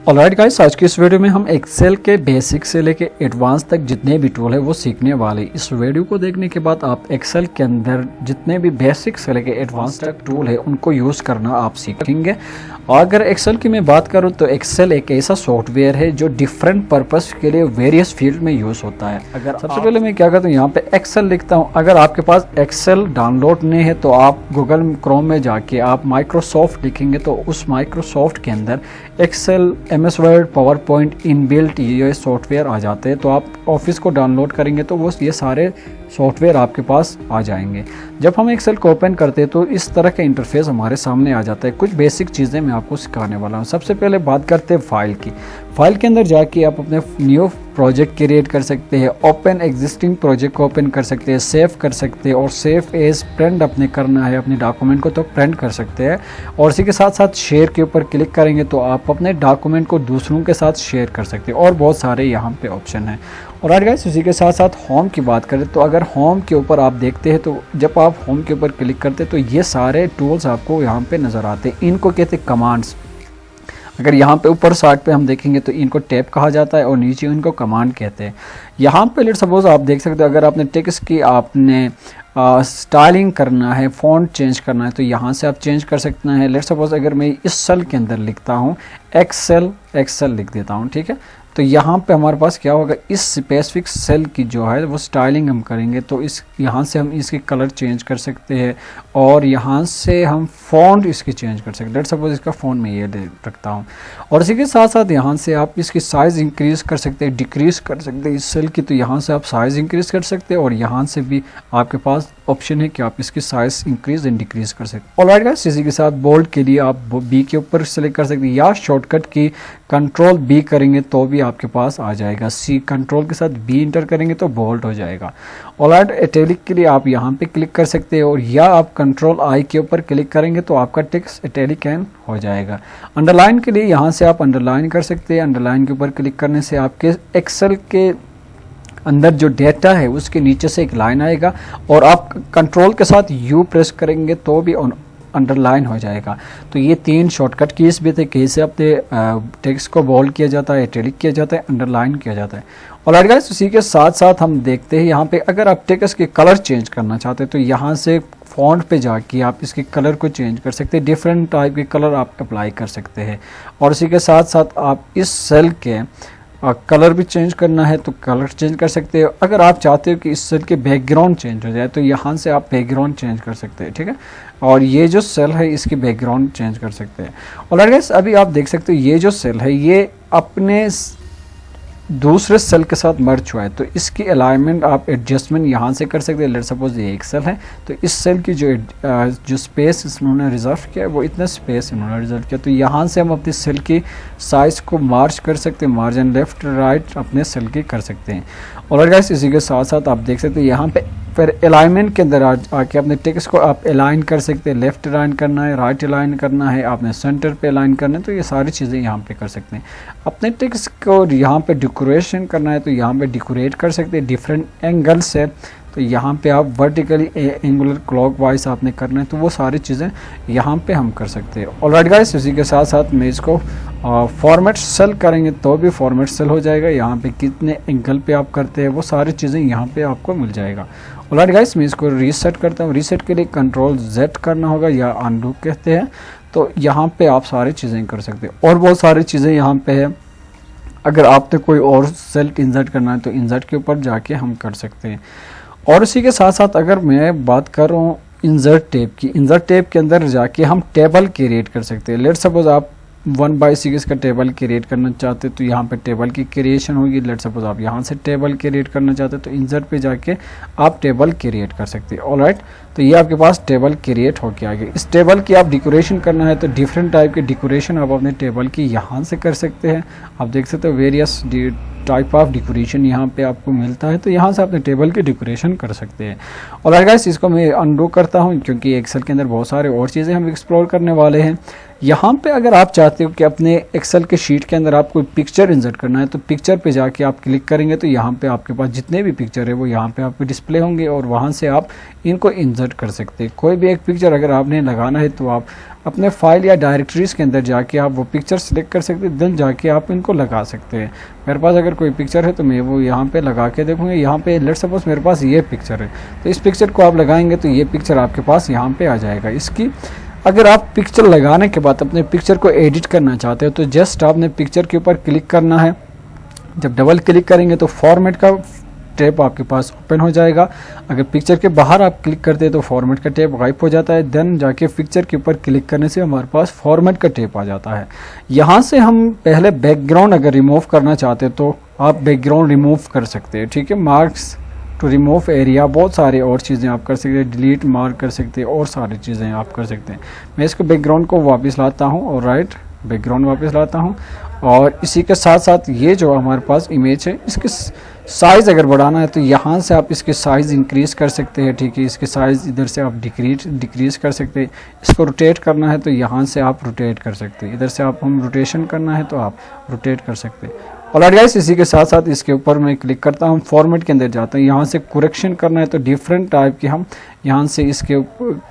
Alright guys, आज की इस वीडियो में हम एक्सेल के बेसिक से लेके एडवांस तक जितने भी टूल है वो सीखने वाले। इस वीडियो को देखने के बाद आप एक्सेल के अंदर जितने भी बेसिक से लेके एडवांस तक टूल है उनको यूज़ करना आप सीखेंगे। और अगर एक्सेल की मैं बात करूं तो एक्सेल एक ऐसा सॉफ्टवेयर है जो डिफरेंट पर्पस के लिए वेरियस फील्ड में यूज़ होता है। अगर सबसे पहले मैं क्या करता हूँ, यहाँ पे एक्सेल लिखता हूँ। अगर आपके पास एक्सेल डाउनलोड नहीं है तो आप गूगल क्रोम में जाके आप माइक्रोसॉफ्ट लिखेंगे तो उस माइक्रोसॉफ्ट के अंदर Excel, MS Word, PowerPoint inbuilt ये सॉफ्टवेयर आ जाते हैं। तो आप ऑफिस को डाउनलोड करेंगे तो वो ये सारे सॉफ्टवेयर आपके पास आ जाएंगे। जब हम एक्सेल को ओपन करते हैं तो इस तरह का इंटरफेस हमारे सामने आ जाता है। कुछ बेसिक चीज़ें मैं आपको सिखाने वाला हूँ। सबसे पहले बात करते हैं फाइल की। फाइल के अंदर जाके आप अपने न्यू प्रोजेक्ट क्रिएट कर सकते हैं, ओपन एग्जिस्टिंग प्रोजेक्ट को ओपन कर सकते हैं, सेव कर सकते हैं और सेव एज प्रिंट अपने करना है अपने डॉक्यूमेंट को तो प्रिंट कर सकते हैं। और इसी के साथ साथ शेयर के ऊपर क्लिक करेंगे तो आप अपने डॉक्यूमेंट को दूसरों के साथ शेयर कर सकते हैं और बहुत सारे यहाँ पे ऑप्शन हैं। और आज गाइस, इसी के साथ साथ होम की बात करें तो अगर होम के ऊपर आप देखते हैं तो जब आप होम के ऊपर क्लिक करते हैं तो ये सारे टूल्स आपको यहाँ पे नज़र आते हैं। इनको कहते हैं कमांड्स। अगर यहाँ पे ऊपर साइड पे हम देखेंगे तो इनको टैब कहा जाता है और नीचे इनको कमांड कहते हैं। यहाँ पे लेट सपोज आप देख सकते हो, अगर आपने टेक्स्ट की आपने स्टाइलिंग करना है, फ़ॉन्ट चेंज करना है तो यहाँ से आप चेंज कर सकते हैं। लेट सपोज अगर मैं इस सेल के अंदर लिखता हूँ एक्सेल लिख देता हूँ, ठीक है। तो यहाँ पे हमारे पास क्या होगा, इस स्पेसिफिक सेल की जो है वो स्टाइलिंग हम करेंगे तो इस यहाँ से हम इसकी कलर चेंज कर सकते हैं और यहाँ से हम फ़ॉन्ट इसकी चेंज कर सकते हैं। लेट्स सपोज इसका फ़ॉन्ट मैं ये रखता हूँ। और इसी के साथ साथ यहाँ से आप इसकी साइज़ इंक्रीज़ कर सकते हैं, डिक्रीज़ कर सकते हैं इस सेल की। तो यहाँ से आप साइज़ इंक्रीज़ कर सकते हैं और यहाँ से भी आपके पास ऑप्शन है कि आप इसकी साइज़ इंक्रीज़ एंड डिक्रीज़ कर सकते हैं। ऑलराइट गाइस, इसी के साथ बोल्ड के लिए आप बी के ऊपर सेलेक्ट कर सकते हैं या शॉर्टकट की कंट्रोल बी करेंगे तो भी आपके पास आ जाएगा। सी कंट्रोल के साथ बी इंटर करेंगे तो बोल्ड हो जाएगा। ऑलराइट, इटैलिक के लिए आप यहाँ पे क्लिक कर सकते हैं और या आप कंट्रोल आई के ऊपर क्लिक करेंगे तो आपका टेक्स्ट इटैलिक हो जाएगा। अंडरलाइन के लिए यहाँ से आप अंडरलाइन कर सकते हैं। अंडरलाइन के ऊपर क्लिक करने से आपके एक्सेल के अंदर जो डेटा है उसके नीचे से एक लाइन आएगा और आप कंट्रोल के साथ यू प्रेस करेंगे तो भी अंडरलाइन हो जाएगा। तो ये तीन शॉर्टकट कीज भी थे, कैसे अपने टेक्स्ट को बोल्ड किया जाता है, इटैलिक किया जाता है, अंडरलाइन किया जाता है। और गाइस, उसी के साथ साथ हम देखते हैं यहाँ पे अगर आप टेक्स्ट के कलर चेंज करना चाहते हैं तो यहाँ से फॉन्ट पे जाके आप इसके कलर को चेंज कर सकते हैं। डिफरेंट टाइप के कलर आप अप्लाई कर सकते हैं। और इसी के साथ साथ आप इस सेल के कलर भी चेंज करना है तो कलर चेंज कर सकते हैं। अगर आप चाहते हो कि इस सेल के बैकग्राउंड चेंज हो जाए तो यहाँ से आप बैकग्राउंड चेंज कर सकते हैं, ठीक है। और ये जो सेल है इसकी बैकग्राउंड चेंज कर सकते हैं। और गाइस, अभी आप देख सकते हो ये जो सेल है ये अपने दूसरे सेल के साथ मर्ज हुआ है तो इसकी अलाइनमेंट आप एडजस्टमेंट यहाँ से कर सकते हैं। लेट सपोज ये एक सेल है तो इस सेल की जो स्पेस इन्होंने रिजर्व किया है वो इतना स्पेस इन्होंने रिजर्व किया तो यहाँ से हम अपनी सेल की साइज़ को मार्च कर सकते हैं, मार्जिन लेफ्ट राइट अपने सेल की कर सकते हैं। और गाइस, इसी के साथ साथ आप देख सकते हैं यहाँ पे फिर अलाइनमेंट के अंदर आके अपने टेक्स्ट को आप अलाइन कर सकते हैं। लेफ्ट अलाइन करना है, राइट अलाइन करना है, आपने सेंटर पे अलाइन करना है तो ये सारी चीज़ें यहाँ पे कर सकते हैं। अपने टेक्स्ट को यहाँ पे डेकोरेशन करना है तो यहाँ पे डेकोरेट कर सकते हैं डिफरेंट एंगल से। तो यहाँ पे आप वर्टिकली एंगुलर क्लॉकवाइज आपने करना है तो वो सारी चीज़ें यहाँ पे हम कर सकते हैं। ऑलराइट गाइस, इसी के साथ साथ मैं इसको फॉर्मेट सेल करेंगे तो भी फॉर्मेट सेल हो जाएगा। यहाँ पे कितने एंगल पे आप करते हैं वो सारी चीज़ें यहाँ पे आपको मिल जाएगा। ऑलराइट गाइस, मैं इसको रीसेट करता हूँ। रीसेट के लिए कंट्रोल Z करना होगा या अनडू कहते हैं। तो यहाँ पे आप सारी चीज़ें कर सकते हैं और बहुत सारी चीज़ें यहाँ पे है। अगर आपने कोई और सेल इंसर्ट करना है तो इंसर्ट के ऊपर जाके हम कर सकते हैं। और इसी के साथ साथ अगर मैं बात कर रहा हूँ इंसर्ट टैब की, इंसर्ट टैब के अंदर जाके हम टेबल क्रिएट कर सकते हैं। लेट सपोज आप 1/6 का टेबल क्रिएट करना चाहते हैं तो यहाँ पे टेबल की क्रिएशन होगी। लेट सपोज आप यहाँ से टेबल क्रिएट करना चाहते हैं तो इंसर्ट पे जाके आप टेबल क्रिएट कर सकते हैं। ऑलराइट, तो ये आपके पास टेबल क्रिएट होके आ गई। इस टेबल की आप डेकोरेशन करना है तो डिफरेंट टाइप के डेकोरेशन आप अपने टेबल की यहाँ से कर सकते हैं। आप देख सकते हो वेरियस टाइप ऑफ डेकोरेशन यहाँ पे आपको मिलता है तो यहाँ से अपने टेबल की डेकोरेशन कर सकते हैं। और गाइस, इसको मैं अनडू करता हूँ क्योंकि एक्सेल के अंदर बहुत सारे और चीज़ें हम एक्सप्लोर करने वाले हैं। यहाँ पे अगर आप चाहते हो कि अपने एक्सेल के शीट के अंदर आप कोई पिक्चर इंसर्ट करना है तो पिक्चर पे जाके आप क्लिक करेंगे तो यहाँ पे आपके पास जितने भी पिक्चर है वो यहाँ पे आपको डिस्प्ले होंगे और वहाँ से आप इनको इंसर्ट कर सकते हैं। कोई भी एक पिक्चर अगर आपने लगाना है तो आप अपने फाइल या डायरेक्टरीज के अंदर जाके आप वो पिक्चर सेलेक्ट कर सकते हैं, देन जाके आप इनको लगा सकते हैं। मेरे पास अगर कोई पिक्चर है तो मैं वो यहाँ पे लगा के देखूँगा। यहाँ पे लेट्स सपोज मेरे पास ये पिक्चर है, तो इस पिक्चर को आप लगाएंगे तो ये पिक्चर आपके पास यहाँ पे आ जाएगा। इसकी अगर आप पिक्चर लगाने के बाद अपने पिक्चर को एडिट करना चाहते हो तो जस्ट आपने पिक्चर के ऊपर क्लिक करना है। जब डबल क्लिक करेंगे तो फॉर्मेट का टैब आपके पास ओपन हो जाएगा। अगर पिक्चर के बाहर आप क्लिक करते हैं तो फॉर्मेट का टैब गायब हो जाता है। देन जाके पिक्चर के ऊपर क्लिक करने से हमारे पास फॉर्मेट का टैब आ जाता है। यहाँ से हम पहले बैकग्राउंड अगर रिमूव करना चाहते हैं तो आप बैकग्राउंड रिमूव कर सकते हैं, ठीक है। मार्क्स टू रिमूव एरिया, बहुत सारे और चीज़ें आप कर सकते हैं, डिलीट मार्क कर सकते हैं और सारी चीज़ें आप कर सकते हैं। मैं इसको बैकग्राउंड को वापस लाता हूँ और राइट बैकग्राउंड वापस लाता हूँ। और इसी के साथ साथ ये जो हमारे पास इमेज है इसके साइज़ अगर बढ़ाना है तो यहाँ से आप इसके साइज़ इंक्रीज़ कर सकते हैं, ठीक है। इसके साइज़ इधर से आप डिक्रीज़ कर सकते हैं। इसको रोटेट करना है तो यहाँ से आप रोटेट कर सकते हैं। इधर से आप हम रोटेशन करना है तो आप रोटेट कर सकते हैं। ऑलराइट गाइस, इसी के साथ साथ इसके ऊपर मैं क्लिक करता हूँ, फॉर्मेट के अंदर जाता हूँ। यहाँ से करेक्शन करना है तो डिफरेंट टाइप के हम यहाँ से इसके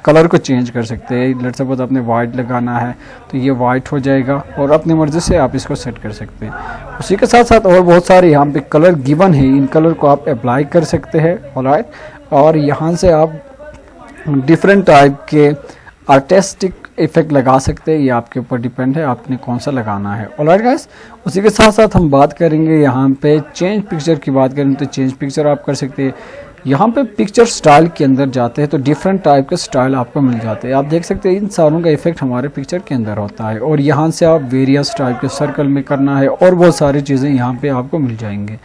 कलर को चेंज कर सकते हैं। लेट्स सपोज आपने वाइट लगाना है तो ये वाइट हो जाएगा और अपनी मर्ज़ी से आप इसको सेट कर सकते हैं। उसी के साथ साथ और बहुत सारे यहाँ पे कलर गिवन है, इन कलर को आप अप्लाई कर सकते हैं। ऑलराइट, और यहाँ से आप डिफरेंट टाइप के आर्टिस्टिक इफेक्ट लगा सकते हैं, ये आपके ऊपर डिपेंड है आपने कौन सा लगाना है। ऑलराइट गाइस, उसी के साथ साथ हम बात करेंगे यहाँ पे चेंज पिक्चर की बात करें तो चेंज पिक्चर आप कर सकते हैं। यहाँ पे पिक्चर स्टाइल के अंदर जाते हैं तो डिफरेंट टाइप के स्टाइल आपको मिल जाते हैं। आप देख सकते हैं इन सारों का इफेक्ट हमारे पिक्चर के अंदर होता है और यहाँ से आप वेरियस टाइप के सर्कल में करना है और बहुत सारी चीज़ें यहाँ पे आपको मिल जाएंगे।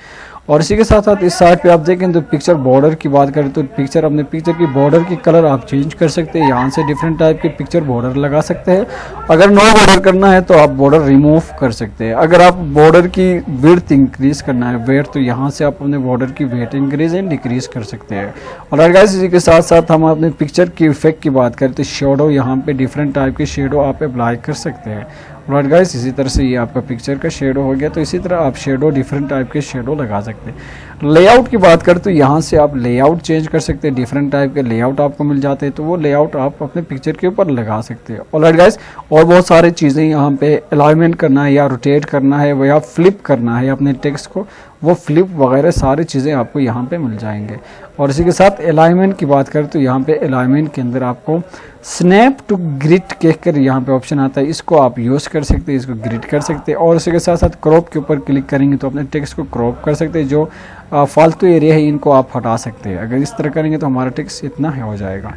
और इसी के साथ साथ इस साइड पे आप देखें तो पिक्चर बॉर्डर की बात करें तो पिक्चर अपने पिक्चर की बॉर्डर की कलर आप चेंज कर सकते हैं। यहाँ से डिफरेंट टाइप के पिक्चर बॉर्डर लगा सकते हैं। अगर नो बॉर्डर करना है तो आप बॉर्डर रिमूव कर सकते हैं। अगर आप बॉर्डर की विड्थ इंक्रीज करना है वेट तो यहाँ से आप अपने बॉर्डर की वेट इंक्रीज एंड डिक्रीज कर सकते हैं। और गाइस, इसी के साथ साथ हम अपने पिक्चर की इफेक्ट की बात करें तो शेडो, यहाँ पे डिफरेंट टाइप के शेडो आप अप्लाई कर सकते हैं। राइट गाइस, इसी तरह से ये आपका पिक्चर का शेडो हो गया। तो इसी तरह आप शेडो डिफरेंट टाइप के शेडो लगा सकते हैं। लेआउट की बात करें तो यहाँ से आप लेआउट चेंज कर सकते हैं, डिफरेंट टाइप के लेआउट आपको मिल जाते हैं तो वो लेआउट आप अपने पिक्चर के ऊपर लगा सकते हैं। ऑलराइट गाइस, और बहुत सारी चीज़ें यहाँ पे अलाइनमेंट करना है या रोटेट करना है या फ्लिप करना है अपने टेक्स्ट को, वो फ्लिप वगैरह सारी चीज़ें आपको यहाँ पे मिल जाएंगे। और इसी के साथ अलाइनमेंट की बात करें तो यहाँ पे अलाइनमेंट के अंदर आपको स्नैप टू ग्रिड कहकर यहाँ पे ऑप्शन आता है, इसको आप यूज़ कर सकते हैं, इसको ग्रिड कर सकते हैं। और इसी के साथ साथ क्रॉप के ऊपर क्लिक करेंगे तो अपने टेक्स्ट को क्रॉप कर सकते हैं। जो फालतू एरिया है इनको आप हटा सकते हैं। अगर इस तरह करेंगे तो हमारा टेक्स्ट इतना ही हो जाएगा।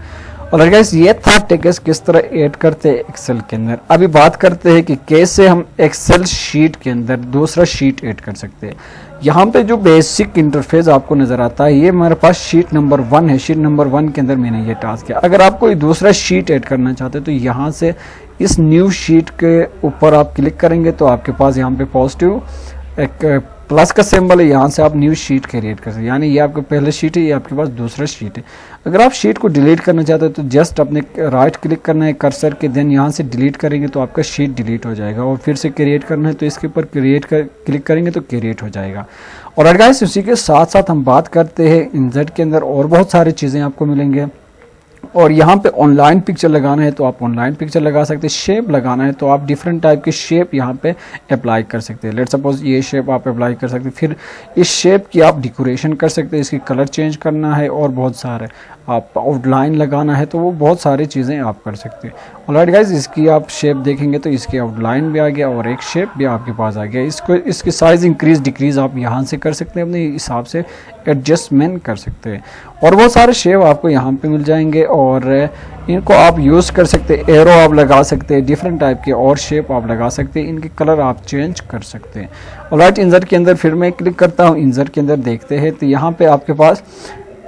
और गाइस, ये था टेक्स्ट किस तरह ऐड करते हैं एक्सेल के अंदर। अभी बात करते हैं कि कैसे हम एक्सेल शीट के अंदर दूसरा शीट ऐड कर सकते हैं। यहाँ पे जो बेसिक इंटरफेस आपको नज़र आता है ये हमारे पास शीट नंबर 1 है। शीट नंबर 1 के अंदर मैंने ये टास्क किया। अगर आप कोई दूसरा शीट ऐड करना चाहते हैं तो यहाँ से इस न्यू शीट के ऊपर आप क्लिक करेंगे तो आपके पास यहाँ पे पॉजिटिव एक प्लस का सिंबल है, यहाँ से आप न्यू शीट क्रिएट कर सकते हैं। यानी ये आपका पहला शीट है, ये आपके पास दूसरा शीट है। अगर आप शीट को डिलीट करना चाहते हो तो जस्ट अपने राइट क्लिक करना है कर्सर के, देन यहाँ से डिलीट करेंगे तो आपका शीट डिलीट हो जाएगा। और फिर से क्रिएट करना है तो इसके ऊपर क्लिक करेंगे तो क्रिएट हो जाएगा। और गाइस, उसी के साथ साथ हम बात करते हैं इंसर्ट के अंदर और बहुत सारी चीज़ें आपको मिलेंगे। और यहाँ पे ऑनलाइन पिक्चर लगाना है तो आप ऑनलाइन पिक्चर लगा सकते हैं। शेप लगाना है तो आप डिफरेंट टाइप के शेप यहाँ पे अप्लाई कर सकते हैं। लेट्स सपोज ये शेप आप अप्लाई कर सकते हैं। फिर इस शेप की आप डेकोरेशन कर सकते हैं, इसकी कलर चेंज करना है और बहुत सारे आप आउटलाइन लगाना है तो वो बहुत सारी चीज़ें आप कर सकते हैं। ऑलराइट गाइस, इसकी आप शेप देखेंगे तो इसकी आउटलाइन भी आ गया और एक शेप भी आपके पास आ गया। इसकी साइज़ इंक्रीज डिक्रीज आप यहाँ से कर सकते हैं, अपने हिसाब से एडजस्टमेंट कर सकते हैं। और बहुत सारे शेप आपको यहाँ पे मिल जाएंगे और इनको आप यूज़ कर सकते हैं। एरो आप लगा सकते हैं, डिफरेंट टाइप के और शेप आप लगा सकते हैं, इनके कलर आप चेंज कर सकते हैं। ऑलराइट, इंसर्ट के अंदर फिर मैं क्लिक करता हूँ। इंसर्ट के अंदर देखते हैं तो यहाँ पे आपके पास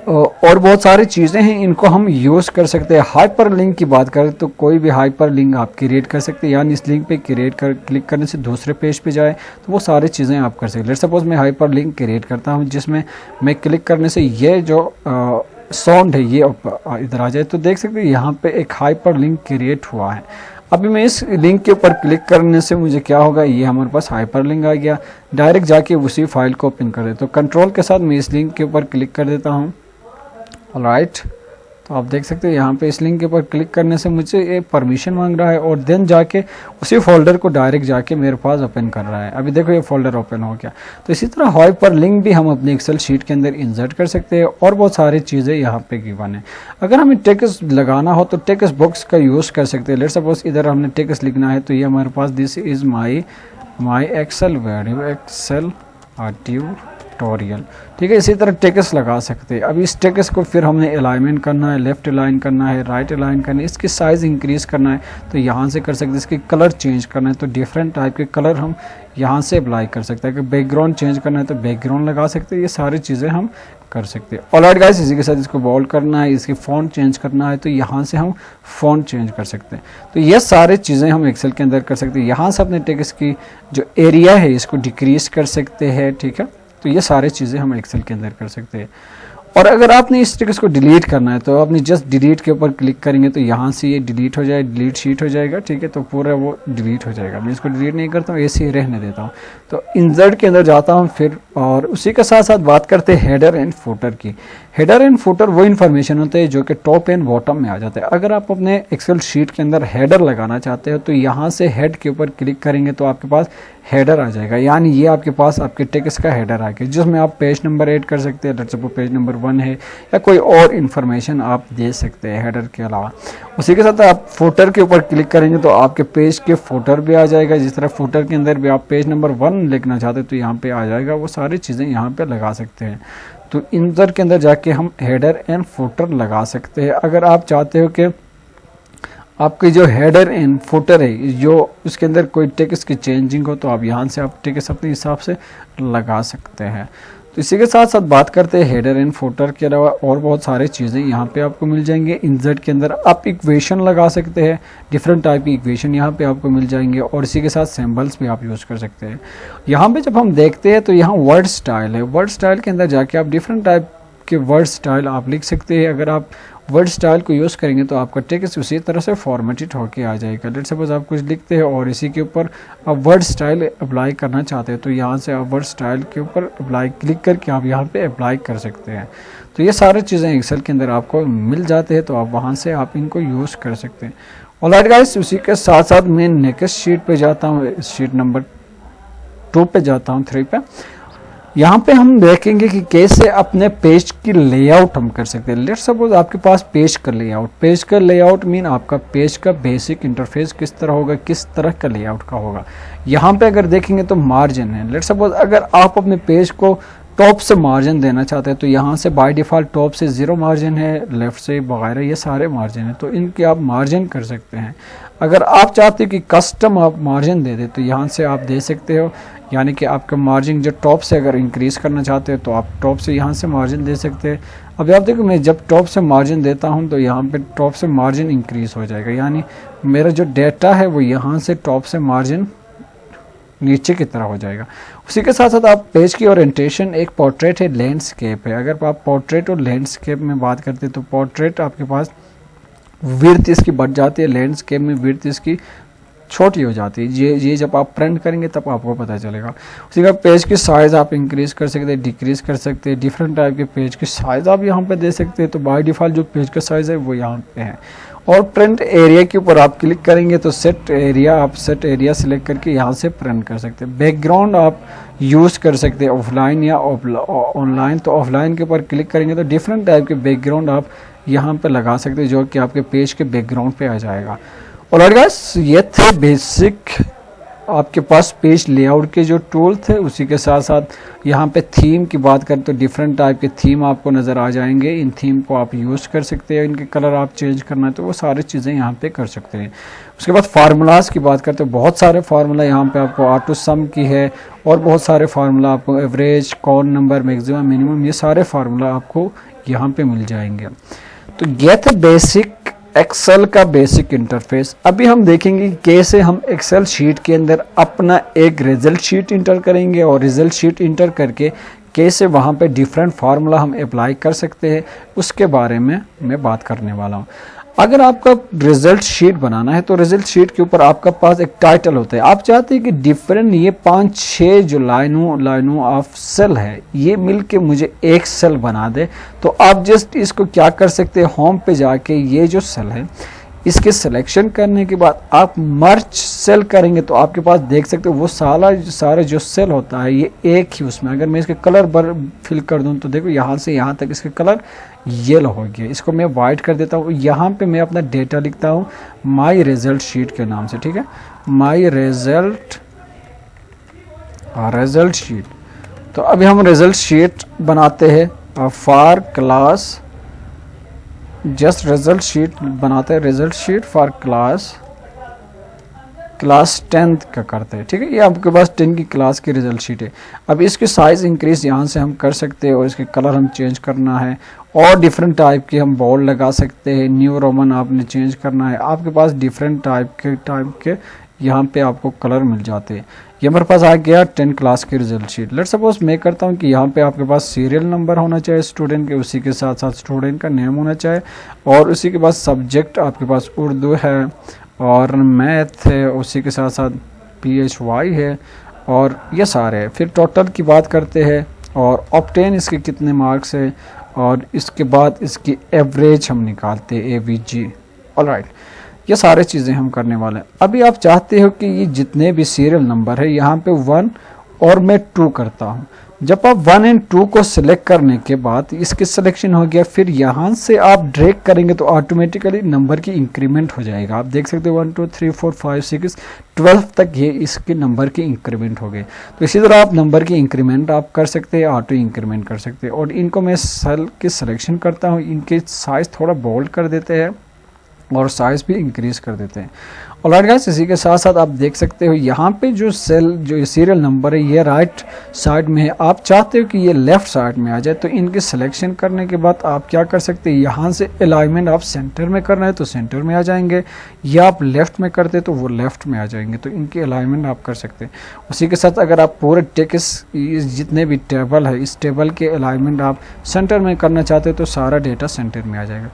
और बहुत सारी चीज़ें हैं, इनको हम यूज़ कर सकते हैं। हाइपर लिंक की बात करें तो कोई भी हाइपर लिंक आप क्रिएट कर सकते हैं, यानी इस लिंक पे क्लिक करने से दूसरे पेज पे जाए तो वो सारी चीज़ें आप कर सकते हैं। लेट्स सपोज मैं हाइपर लिंक क्रिएट करता हूं जिसमें मैं क्लिक करने से ये जो साउंड है ये इधर आ जाए तो देख सकते हैं यहाँ पे एक हाइपर लिंक क्रिएट हुआ है। अभी मैं इस लिंक के ऊपर क्लिक करने से मुझे क्या होगा, ये हमारे पास हाइपर लिंक आ गया। डायरेक्ट जाके उसी फाइल को ओपन कर देता हूँ। कंट्रोल के साथ मैं इस लिंक के ऊपर क्लिक कर देता हूँ। ऑलराइट, तो आप देख सकते हैं यहाँ पे इस लिंक के ऊपर क्लिक करने से मुझे ये परमिशन मांग रहा है और देन जाके उसी फोल्डर को डायरेक्ट जाके मेरे पास ओपन कर रहा है। अभी देखो ये फोल्डर ओपन हो गया। तो इसी तरह हाइपर लिंक भी हम अपनी एक्सेल शीट के अंदर इंसर्ट कर सकते हैं और बहुत सारी चीज़ें यहाँ पे गिवन है। अगर हमें टेक्स्ट लगाना हो तो टेक्स्ट बॉक्स का यूज़ कर सकते हैं। लेट्स सपोज इधर हमने टेक्स्ट लिखना है तो ये हमारे पास this is my Excel video Excel tutorial, ठीक है। इसी तरह टेक्स्ट लगा सकते हैं। अब इस टेक्स्ट को फिर हमने अलाइनमेंट करना है, लेफ्ट अलाइन करना है, राइट अलाइन करना है, इसकी साइज़ इंक्रीज़ करना है तो यहाँ से कर सकते हैं। इसकी कलर चेंज करना है तो डिफरेंट टाइप के कलर हम यहाँ से अप्लाई कर सकते हैं। अगर बैकग्राउंड चेंज करना है तो बैकग्राउंड लगा सकते हैं। ये सारी चीज़ें हम कर सकते हैं। ऑलराइट गाइस, इसी के साथ इसको बोल्ड करना है, इसकी फ़ॉन्ट चेंज करना है तो यहाँ से हम फ़ॉन्ट चेंज कर सकते हैं। तो ये सारी चीज़ें हम एक्सेल के अंदर कर सकते हैं। यहाँ से अपने टेक्स्ट की जो एरिया है इसको डिक्रीज़ कर सकते हैं, ठीक है। तो ये सारी चीज़ें हम एक्सेल के अंदर कर सकते हैं। और अगर आपने इस टेक्स्ट को डिलीट करना है तो आपने जस्ट डिलीट के ऊपर क्लिक करेंगे तो यहाँ से ये डिलीट हो जाए, डिलीट शीट हो जाएगा, ठीक है। तो पूरा वो डिलीट हो जाएगा। मैं इसको डिलीट नहीं करता हूँ, ऐसे ही रहने देता हूँ। तो इंसर्ट के अंदर जाता हूँ फिर, और उसी के साथ साथ बात करते हैं हेडर एंड फुटर की। हेडर एंड फुटर वो इन्फॉर्मेशन होते हैं जो कि टॉप एंड बॉटम में आ जाते हैं। अगर आप अपने एक्सेल शीट के अंदर हेडर लगाना चाहते हो तो यहाँ से हेड के ऊपर क्लिक करेंगे तो आपके पास हेडर आ जाएगा, यानी ये आपके पास आपके टेक्स्ट का हेडर आ गया जिसमें आप पेज नंबर ऐड कर सकते हैं। लेट्स सपोज पेज नंबर 1 है या कोई और इन्फॉर्मेशन आप दे सकते हैं हेडर के अलावा। उसी के साथ आप फुटर के ऊपर क्लिक करेंगे तो आपके पेज के फुटर भी आ जाएगा। जिस तरह फुटर के अंदर भी आप पेज नंबर 1 लिखना चाहते हैं तो यहाँ पे आ जाएगा। वो सारी चीज़ें यहाँ पे लगा सकते हैं। तो इंसर्ट के अंदर जाके हम हेडर एंड फुटर लगा सकते हैं। अगर आप चाहते हो कि आपकी जो हेडर एंड फुटर है जो उसके अंदर कोई टेक्स्ट की चेंजिंग हो तो आप यहाँ से आप टेक्स्ट अपने हिसाब से लगा सकते हैं। तो इसी के साथ साथ बात करते हैं हेडर एंड फुटर के अलावा और बहुत सारे चीज़ें यहाँ पे आपको मिल जाएंगे। इंसर्ट के अंदर आप इक्वेशन लगा सकते हैं, डिफरेंट टाइप की इक्वेशन यहाँ पे आपको मिल जाएंगे और इसी के साथ सिंबल्स भी आप यूज़ कर सकते हैं। यहाँ पे जब हम देखते हैं तो यहाँ वर्ड स्टाइल है। वर्ड स्टाइल के अंदर जाके आप डिफरेंट टाइप के वर्ड स्टाइल आप लिख सकते हैं। अगर आप वर्ड स्टाइल को यूज़ करेंगे तो आपका टेक्स्ट उसी तरह से फॉर्मेटेड होके आ जाएगा। लेट्स सपोज आप कुछ लिखते हैं और इसी के ऊपर आप वर्ड स्टाइल अप्लाई करना चाहते हैं तो यहाँ से आप वर्ड स्टाइल के ऊपर अप्लाई क्लिक करके आप यहाँ पे अप्लाई कर सकते हैं। तो ये सारी चीज़ें एक्सेल के अंदर आपको मिल जाते हैं तो आप वहाँ से आप इनको यूज़ कर सकते हैं। ऑलराइट गाइस, उसी के साथ साथ मैं नेक्स्ट शीट पे जाता हूँ, शीट नंबर 2 पे जाता हूँ, 3 पे। यहाँ पे हम देखेंगे कि कैसे अपने पेज की लेआउट हम कर सकते हैं। लेट्स सपोज आपके पास पेज का लेआउट मीन आपका पेज का बेसिक इंटरफेस किस तरह होगा, किस तरह का लेआउट का होगा। यहाँ पे अगर देखेंगे तो मार्जिन है। लेट्स सपोज अगर आप अपने पेज को टॉप से मार्जिन देना चाहते हैं तो यहाँ से बाय डिफ़ॉल्ट टॉप से 0 मार्जिन है, लेफ़्ट से वगैरह ये सारे मार्जिन है तो इनके आप मार्जिन कर सकते हैं। अगर आप चाहते हैं कि कस्टम आप मार्जिन दे दें तो यहाँ से आप दे सकते हो, यानी कि आपका मार्जिन जो टॉप से अगर इंक्रीज़ करना चाहते हैं तो आप टॉप से यहाँ से मार्जिन दे सकते हैं। अब आप देखो मैं जब टॉप से मार्जिन देता हूँ तो यहाँ पे टॉप से मार्जिन इंक्रीज़ हो जाएगा, यानी मेरा जो डेटा है वो यहाँ से टॉप से मार्जिन नीचे की तरह हो जाएगा। उसी के साथ साथ आप पेज की ओरिएंटेशन, एक पोर्ट्रेट है, लैंडस्केप है। अगर आप पोर्ट्रेट और लैंडस्केप में बात करते हैं तो पोर्ट्रेट आपके पास विड्थ इसकी बढ़ जाती है, लैंडस्केप में विड्थ इसकी छोटी हो जाती है। ये जब आप प्रिंट करेंगे तब आपको पता चलेगा। उसी का पेज की साइज़ आप इंक्रीज़ कर सकते हैं, डिक्रीज़ कर सकते हैं। डिफरेंट टाइप के पेज की साइज़ आप यहाँ पे दे सकते हैं। तो बाय डिफ़ॉल्ट जो पेज का साइज़ है वो यहाँ पे है। और प्रिंट एरिया के ऊपर आप क्लिक करेंगे तो सेट एरिया सेलेक्ट करके यहाँ से प्रिंट कर सकते हैं। बैकग्राउंड आप यूज़ कर सकते हैं ऑफलाइन या ऑनलाइन। तो ऑफलाइन के ऊपर क्लिक करेंगे तो डिफरेंट टाइप के बैकग्राउंड आप यहाँ पे लगा सकते हैं जो कि आपके पेज के बैकग्राउंड पे आ जाएगा। और गाइस, ये थे बेसिक आपके पास पेज लेआउट के जो टूल थे। उसी के साथ साथ यहाँ पे थीम की बात करें तो डिफरेंट टाइप के थीम आपको नज़र आ जाएंगे। इन थीम को आप यूज़ कर सकते हैं, इनके कलर आप चेंज करना है तो वो सारी चीज़ें यहाँ पे कर सकते हैं। उसके बाद फार्मूलाज़ की बात करते हैं, बहुत सारे फार्मूला यहाँ पे आपको ऑटो सम की है और बहुत सारे फार्मूला आपको average, count number, maximum, minimum, ये सारे फार्मूला आपको यहाँ पे मिल जाएंगे। तो ये थे बेसिक एक्सेल का बेसिक इंटरफेस। अभी हम देखेंगे कैसे हम एक्सेल शीट के अंदर अपना एक रिजल्ट शीट इंटर करेंगे और रिजल्ट शीट इंटर करके कैसे वहाँ पे डिफरेंट फार्मूला हम अप्लाई कर सकते हैं, उसके बारे में मैं बात करने वाला हूँ। अगर आपका रिजल्ट शीट बनाना है तो रिजल्ट शीट के ऊपर आपका पास एक टाइटल होता है। आप चाहते हैं कि डिफरेंट ये 5-6 जो लाइनों ऑफ सेल है ये मिलके मुझे एक सेल बना दे, तो आप जस्ट इसको क्या कर सकते हैं, होम पे जाके ये जो सेल है इसके सिलेक्शन करने के बाद आप मर्ज सेल करेंगे तो आपके पास देख सकते हो वो सारा जो सेल होता है ये एक ही उसमें। अगर मैं इसके कलर फिल कर दूं तो देखो यहाँ से यहाँ तक इसके कलर येलो हो गया। इसको मैं वाइट कर देता हूँ। यहाँ पे मैं अपना डेटा लिखता हूँ माई रिजल्ट शीट के नाम से, ठीक है, माई रिजल्ट शीट। तो अभी हम रिजल्ट शीट बनाते हैं for class, just result sheet बनाते हैं, result sheet for class 10th का करते हैं, ठीक है। ये आपके पास 10 की क्लास की रिजल्ट शीट है। अब इसकी साइज़ इंक्रीज यहाँ से हम कर सकते हैं और इसके कलर हम चेंज करना है और डिफरेंट टाइप के हम बोल्ड लगा सकते हैं। न्यू रोमन आपने चेंज करना है, आपके पास डिफरेंट टाइप के यहाँ पे आपको कलर मिल जाते हैं। ये हमारे पास आ गया 10 क्लास की रिजल्ट शीट। लेट्स सपोज मैं करता हूँ कि यहाँ पे आपके पास सीरियल नंबर होना चाहिए स्टूडेंट के, उसी के साथ साथ स्टूडेंट का नेम होना चाहिए और उसी के बाद सब्जेक्ट आपके पास उर्दू है और मैथ है, उसी के साथ साथ PHY है और ये सारे हैं। फिर टोटल की बात करते हैं और ऑब्टेन इसके कितने मार्क्स है और इसके बाद इसकी एवरेज हम निकालते हैं AVG। ऑलराइट, ये सारे चीज़ें हम करने वाले हैं। अभी आप चाहते हो कि ये जितने भी सीरियल नंबर है यहाँ पे 1 और मैं 2 करता हूँ। जब आप 1 और 2 को सिलेक्ट करने के बाद इसकी सिलेक्शन हो गया, फिर यहाँ से आप ड्रैग करेंगे तो ऑटोमेटिकली नंबर की इंक्रीमेंट हो जाएगा। आप देख सकते हो 1 2 3 4 5 6 12 तक ये इसके नंबर की इंक्रीमेंट हो गए। तो इसी तरह आप नंबर की इंक्रीमेंट आप कर सकते हैं, ऑटो इंक्रीमेंट कर सकते हैं। और इनको मैं सेल की सिलेक्शन करता हूँ, इनके साइज़ थोड़ा बोल्ड कर देते हैं और साइज़ भी इंक्रीज कर देते हैं। ऑलराइट गाइस, इसी के साथ साथ आप देख सकते हो यहाँ पे जो सीरियल नंबर है ये राइट साइड में है। आप चाहते हो कि ये लेफ़्ट साइड में आ जाए तो इनकी सिलेक्शन करने के बाद आप क्या कर सकते हैं, यहाँ से अलाइनमेंट आप सेंटर में करना है तो सेंटर में आ जाएंगे, या आप लेफ़्ट में करते तो वो लेफ़्ट में आ जाएंगे, तो इनकी अलाइनमेंट आप कर सकते हैं। उसी के साथ अगर आप पूरे टेक्स्ट जितने भी टेबल है इस टेबल के अलाइनमेंट आप सेंटर में करना चाहते हो तो सारा डेटा सेंटर में आ जाएगा।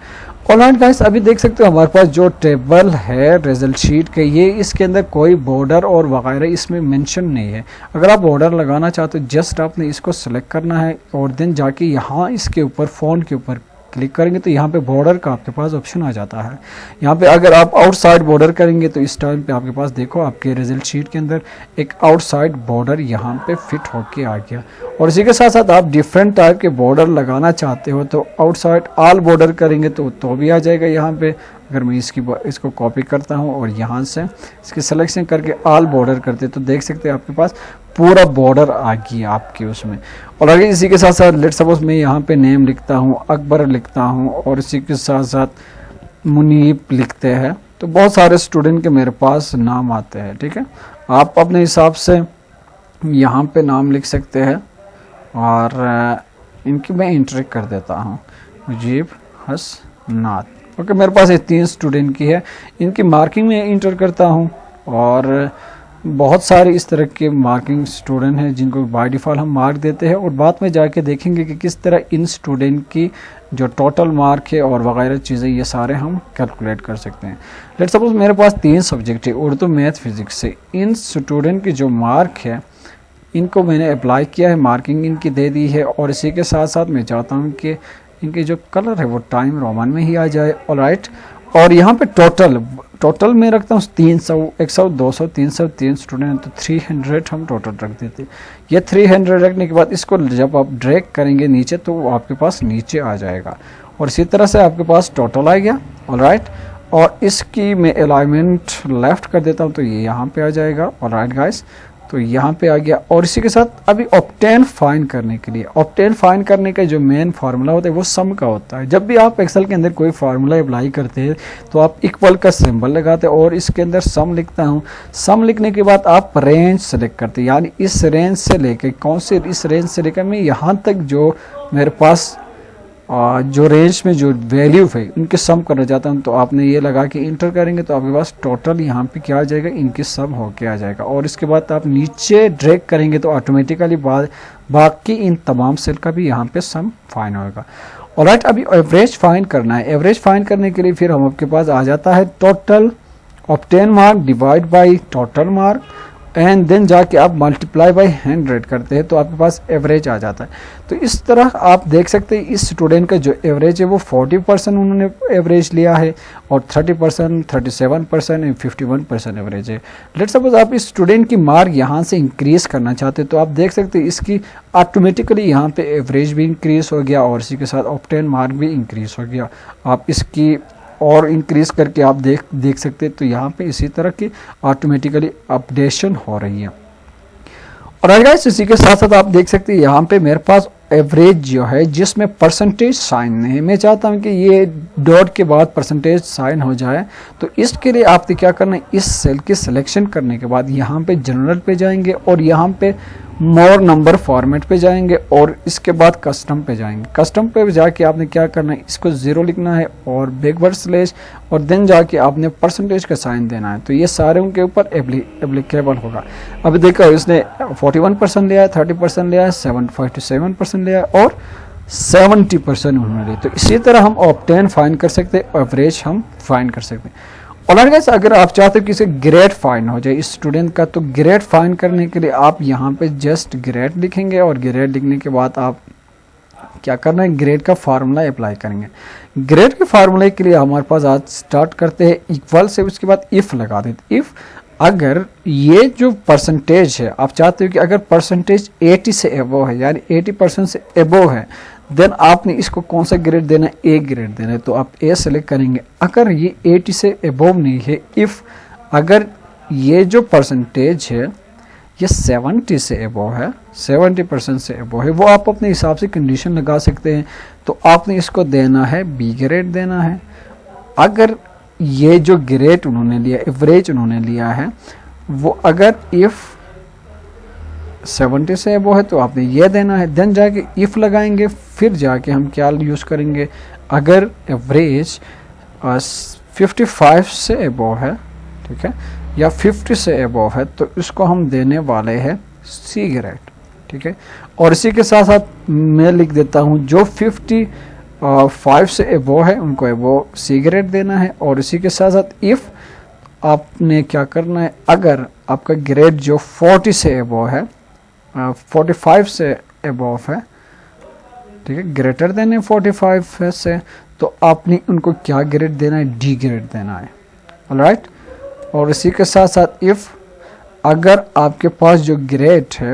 ऑलराइट गाइस, अभी देख सकते हो हमारे पास जो टेबल है रिजल्ट शीट के, ये इसके अंदर कोई बॉर्डर और वगैरह इसमें मेंशन नहीं है। अगर आप बॉर्डर लगाना चाहते हो जस्ट आपने इसको सेलेक्ट करना है और देन जाके यहाँ इसके ऊपर फ़ॉन्ट के ऊपर क्लिक करेंगे तो यहाँ पे बॉर्डर का आपके पास ऑप्शन आ जाता है। यहाँ पे अगर आप आउटसाइड बॉर्डर करेंगे तो इस टाइम पे आपके पास देखो आपके रिजल्ट शीट के अंदर एक आउटसाइड बॉर्डर यहाँ पे फिट होके आ गया। और इसी के साथ साथ आप डिफरेंट टाइप के बॉर्डर लगाना चाहते हो तो आउटसाइड ऑल बॉर्डर करेंगे तो भी आ जाएगा यहाँ पे। अगर मैं इसको कॉपी करता हूँ और यहाँ से इसकी सिलेक्शन करके ऑल बॉर्डर करते तो देख सकते हैं आपके पास पूरा बॉर्डर आ गया आपके उसमें। और आगे इसी के साथ साथ लेट सपोज मैं यहाँ पे नेम लिखता हूँ, अकबर लिखता हूँ और इसी के साथ साथ मुनीब लिखते हैं तो बहुत सारे स्टूडेंट के मेरे पास नाम आते हैं। ठीक है, आप अपने हिसाब से यहाँ पे नाम लिख सकते हैं और इनकी मैं एंट्री कर देता हूँ मुजीब हसनात। ओके, मेरे पास ये 3 स्टूडेंट की है, इनकी मार्किंग में इंटर करता हूँ और बहुत सारे इस तरह के मार्किंग स्टूडेंट हैं जिनको बाय डिफ़ॉल्ट हम मार्क देते हैं और बाद में जाके देखेंगे कि किस तरह इन स्टूडेंट की जो टोटल मार्क है और वगैरह चीज़ें ये सारे हम कैलकुलेट कर सकते हैं। लेट्स सपोज मेरे पास 3 सब्जेक्ट है उर्दू मैथ फिज़िक्स से, इन स्टूडेंट की जो मार्क है इनको मैंने अप्लाई किया है, मार्किंग इनकी दे दी है और इसी के साथ साथ मैं चाहता हूँ कि इनके जो कलर है वो टाइम रोमन में ही आ जाए। ऑलराइट, और यहाँ पे टोटल मैं रखता हूँ 300, 100, 200, 300, 3 स्टूडेंट तो 300 हम टोटल रख देते हैं। ये 300 रखने के बाद इसको जब आप ड्रैग करेंगे नीचे तो वो आपके पास नीचे आ जाएगा और इसी तरह से आपके पास टोटल आ गया। ऑलराइट, और इसकी मैं अलाइनमेंट लेफ़्ट कर देता हूँ तो ये यहाँ पे आ जाएगा। ऑलराइट गाइस, तो यहाँ पे आ गया। और इसी के साथ अभी ऑब्टेन फाइंड करने के लिए, ऑब्टेन फाइंड करने का जो मेन फार्मूला होता है वो सम का होता है। जब भी आप एक्सेल के अंदर कोई फार्मूला अप्लाई करते हैं तो आप इक्वल का सिंबल लगाते हैं और इसके अंदर सम लिखता हूँ। सम लिखने के बाद आप रेंज सेलेक्ट करते हैं, यानी इस रेंज से लेकर इस रेंज से लेकर मैं यहाँ तक जो मेरे पास जो रेंज में जो वैल्यू है उनके सम करना चाहता हूँ तो आपने ये लगा के इंटर करेंगे तो आपके पास टोटल यहाँ पे क्या आ जाएगा, इनके सम होके आ जाएगा। और इसके बाद आप नीचे ड्रैग करेंगे तो ऑटोमेटिकली बाकी इन तमाम सेल का भी यहाँ पे सम फाइन होगा। ऑलराइट, अभी एवरेज फाइंड करना है। एवरेज फाइंड करने के लिए फिर हम आपके पास आ जाता है total obtain mark divide by total mark and then जाके आप मल्टीप्लाई बाई 100 करते हैं तो आपके पास एवरेज आ जाता है। तो इस तरह आप देख सकते हैं इस स्टूडेंट का जो एवरेज है वो 40% उन्होंने एवरेज लिया है और 30%, 37% एंड 51% एवरेज है। लेट्स सपोज आप इस स्टूडेंट की मार्क यहाँ से इंक्रीज करना चाहते हैं तो आप देख सकते हैं इसकी ऑटोमेटिकली यहाँ पे एवरेज भी इंक्रीज हो गया और इसी के साथ ऑब्टेन मार्क भी इंक्रीज हो गया। आप इसकी और इंक्रीज करके आप देख सकते हैं तो यहाँ पे इसी तरह की ऑटोमेटिकली अपडेशन हो रही है। और गाइस इसी के साथ साथ आप देख सकते हैं यहाँ पे मेरे पास एवरेज जो है जिसमें परसेंटेज साइन नहीं है। मैं चाहता हूँ कि ये डॉट के बाद परसेंटेज साइन हो जाए तो इसके लिए आपने क्या करना है, इस सेल की सिलेक्शन करने के बाद यहाँ पे जनरल पे जाएंगे और यहाँ पे मोर नंबर फॉर्मेट पे जाएंगे और इसके बाद कस्टम पे जाएंगे। कस्टम पे जाके आपने क्या करना है, इसको 0 लिखना है और बैकवर्ड स्लैश और देन जाके आपने परसेंटेज का साइन देना है। तो ये सारे उनके ऊपर एप्लीकेबल होगा। अभी देखो इसने 41% लिया है, 30% लिया है, 47% लिया है और 70% उन्होंने लिया। तो इसी तरह हम ऑब्टेन फाइंड कर सकते हैं, एवरेज हम फाइंड कर सकते हैं। और गाइस अगर आप चाहते हो कि इसे ग्रेड फाइंड हो जाए इस स्टूडेंट का तो ग्रेड फाइंड करने के लिए आप यहाँ पे जस्ट ग्रेड लिखेंगे और ग्रेड लिखने के बाद आप क्या करना है, ग्रेड का फार्मूला अप्लाई करेंगे। ग्रेड के फार्मूले के लिए हमारे पास आज स्टार्ट करते हैं इक्वल से, उसके बाद इफ लगा देते। इफ अगर ये जो परसेंटेज है आप चाहते हो कि अगर परसेंटेज 80 से एबोव है यानी 80% से एबोव है देन आपने इसको कौन सा ग्रेड देना है, ए ग्रेड देना है। तो आप ए सेलेक्ट करेंगे। अगर ये 80 से एबोव नहीं है, इफ अगर ये जो परसेंटेज है ये 70 से एबोव है, 70% से एबोव है, वो आप अपने हिसाब से कंडीशन लगा सकते हैं। तो आपने इसको देना है बी ग्रेड देना है। अगर ये जो ग्रेड उन्होंने लिया, एवरेज उन्होंने लिया है, वो अगर इफ 70 से एबो है तो आपने ये देना है। देन जाके इफ लगाएंगे, फिर जाके हम क्या यूज़ करेंगे, अगर एवरेज 55 से एबो है, ठीक है, या 50 से एबो है तो इसको हम देने वाले हैं सी ग्रेड, ठीक है। और इसी के साथ साथ मैं लिख देता हूँ जो 55 से एबो है उनको एबो सी ग्रेड देना है। और इसी के साथ साथ इफ आपने क्या करना है, अगर आपका ग्रेड जो 40 से एबो है, 45 से एबोव है, ठीक है, ग्रेटर देन 45 से, तो आपने उनको क्या ग्रेड देना है, डी ग्रेड देना है। ऑलराइट। और इसी के साथ साथ इफ अगर आपके पास जो ग्रेड है,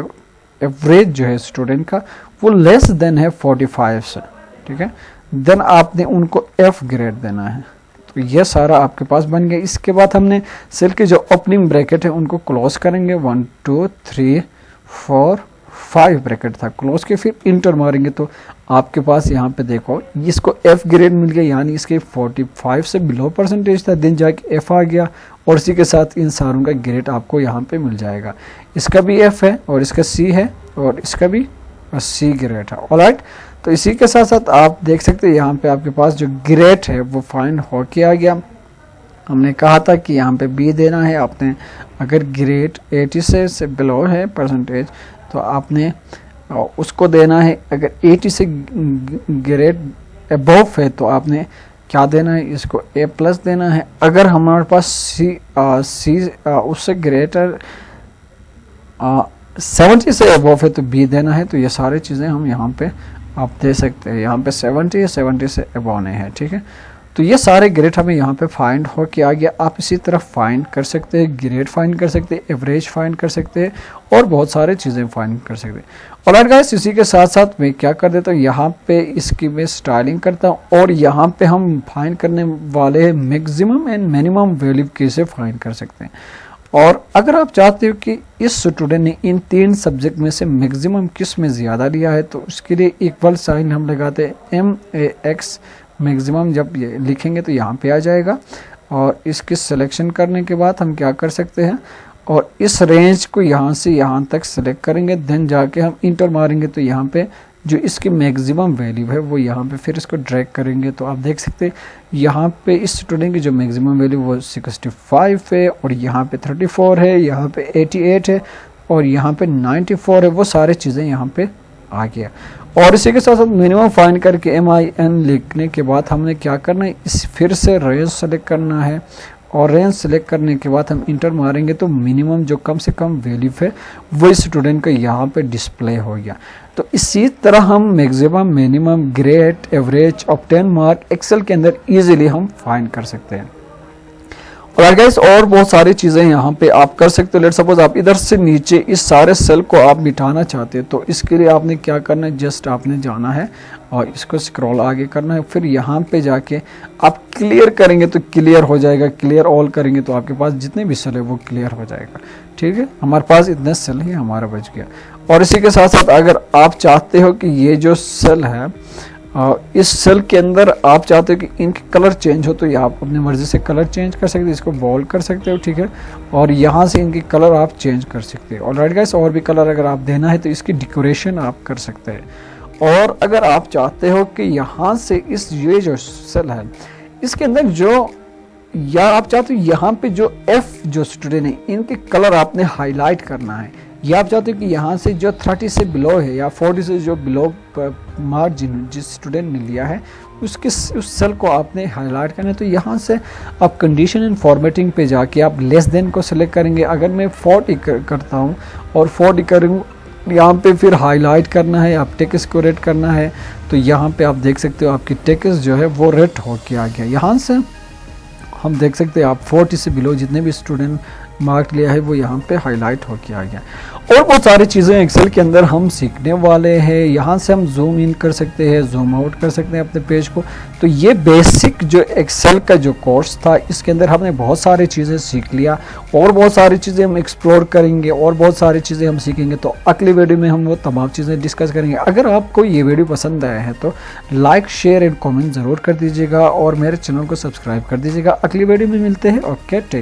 एवरेज जो है स्टूडेंट का वो लेस देन है 45 से, ठीक है, देन आपने उनको एफ ग्रेड देना है। तो ये सारा आपके पास बन गया। इसके बाद हमने सेल के जो ओपनिंग ब्रैकेट है उनको क्लोज करेंगे, 1 2 3 4 5 ब्रैकेट था, क्लोज के फिर इंटर मारेंगे तो आपके पास यहाँ पे देखो इसको एफ ग्रेड मिल गया, यानी इसके 45 से बिलो परसेंटेज था, दिन जाके एफ आ गया और इसी के साथ इन सारों का ग्रेड आपको यहाँ पे मिल जाएगा। इसका भी एफ है और इसका सी है और इसका भी सी ग्रेड है। ऑलराइट। तो इसी के साथ साथ आप देख सकते हैं यहाँ पे आपके पास जो ग्रेड है वो फाइंड हो के आ गया। हमने कहा था कि यहाँ पे बी देना है आपने, अगर ग्रेड 80 से बिलो है परसेंटेज तो आपने उसको देना है। अगर 80 से ग्रेड अबव है तो आपने क्या देना है, इसको ए प्लस देना है। अगर हमारे पास सी उससे ग्रेटर 70 से अबव है तो बी देना है। तो ये सारी चीज़ें हम यहाँ पे आप दे सकते हैं। यहाँ पे 70 से अबव नहीं है, ठीक है। तो ये सारे ग्रेड हमें यहाँ पे फाइंड हो के आ गया। आप इसी तरह फाइंड कर सकते हैं, ग्रेड फाइंड कर सकते हैं, एवरेज फाइंड कर सकते हैं और बहुत सारे चीज़ें फाइंड कर सकते हैं। ऑलराइट गाइस, इसी के साथ साथ मैं क्या कर देता हूँ, यहाँ पे इसकी मैं स्टाइलिंग करता हूँ और यहाँ पे हम फाइंड करने वाले हैं मैक्सिमम एंड मिनिमम वैल्यू कैसे फाइंड कर सकते हैं। और अगर आप चाहते हो कि इस स्टूडेंट ने इन 3 सब्जेक्ट में से मैक्सिमम किस में ज़्यादा लिया है तो उसके लिए इक्वल साइन हम लगाते हैं MAX मैक्सिमम। जब ये लिखेंगे तो यहाँ पे आ जाएगा और इसकी सिलेक्शन करने के बाद हम क्या कर सकते हैं और इस रेंज को यहाँ से यहाँ तक सेलेक्ट करेंगे, देन जाके हम इंटर मारेंगे तो यहाँ पे जो इसकी मैक्सिमम वैल्यू है वो यहाँ पे फिर इसको ड्रैग करेंगे। तो आप देख सकते हैं यहाँ पे इस स्टूडेंट की जो मैक्सिमम वैल्यू वो 65 है और यहाँ पे 34 है, यहाँ पे 88 है और यहाँ पे 94 है। वो सारी चीज़ें यहाँ पे आ गया। और इसी के साथ साथ मिनिमम फाइंड करके MIN लिखने के बाद हमने क्या करना है, इस फिर से रेंज सेलेक्ट करना है और रेंज सेलेक्ट करने के बाद हम इंटर मारेंगे तो मिनिमम जो कम से कम वैल्यू है वही स्टूडेंट का यहाँ पे डिस्प्ले हो गया। तो इसी तरह हम maximum, minimum, grade, average, obtain mark Excel के अंदर इजीली हम फाइंड कर सकते हैं। और गाइस और बहुत सारी चीज़ें यहाँ पे आप कर सकते हो। लेट सपोज आप इधर से नीचे इस सारे सेल को आप मिटाना चाहते हो तो इसके लिए आपने क्या करना है, जस्ट आपने जाना है और इसको स्क्रॉल आगे करना है, फिर यहाँ पे जाके आप क्लियर करेंगे तो क्लियर हो जाएगा, क्लियर ऑल करेंगे तो आपके पास जितने भी सेल है वो क्लियर हो जाएगा। ठीक है, हमारे पास इतने सेल ही हमारा बच गया। और इसी के साथ साथ अगर आप चाहते हो कि ये जो सेल है इस सेल के अंदर आप चाहते हो कि इनके कलर चेंज हो तो ये आप अपनी मर्ज़ी से कलर चेंज कर सकते हो, इसको बोल्ड कर सकते हो। ठीक है, और यहाँ से इनके कलर आप चेंज कर सकते हो। ऑलराइट गाइस, और भी कलर अगर आप देना है तो इसकी डेकोरेशन आप कर सकते हैं। और अगर आप चाहते हो कि यहाँ से इस ये जो सेल है इसके अंदर जो, या आप चाहते हो यहाँ पे जो F जो स्टूडेंट है इनके कलर आपने हाईलाइट करना है, या आप चाहते हो कि यहाँ से जो 30 से बिलो है या 40 से जो बिलो मार्जिन जिस स्टूडेंट ने लिया है उसके उस सेल को आपने हाईलाइट करना है, तो यहाँ से आप कंडीशन एंड फॉर्मेटिंग पे जाके आप लेस देन को सिलेक्ट करेंगे। अगर मैं 40 करता हूँ और 40 करूँ, यहाँ पे फिर हाईलाइट करना है, आप टेक्स्ट को रेड करना है, तो यहाँ पे आप देख सकते हो आपकी टेक्स्ट जो है वो रेड होके आ गया। यहाँ से हम देख सकते हैं आप 40 से बिलो जितने भी स्टूडेंट मार्क लिया है वो यहाँ पे हाईलाइट होके आ गया। और बहुत सारी चीज़ें एक्सेल के अंदर हम सीखने वाले हैं। यहाँ से हम जूम इन कर सकते हैं, जूम आउट कर सकते हैं अपने पेज को। तो ये बेसिक जो एक्सेल का जो कोर्स था इसके अंदर हमने बहुत सारी चीज़ें सीख लिया और बहुत सारी चीज़ें हम एक्सप्लोर करेंगे और बहुत सारी चीज़ें हम सीखेंगे। तो अगली वीडियो में हम वो तमाम चीज़ें डिस्कस करेंगे। अगर आपको ये वीडियो पसंद आया है तो लाइक, शेयर एंड कॉमेंट ज़रूर कर दीजिएगा और मेरे चैनल को सब्सक्राइब कर दीजिएगा। अगली वीडियो में मिलते हैं। Okay, take.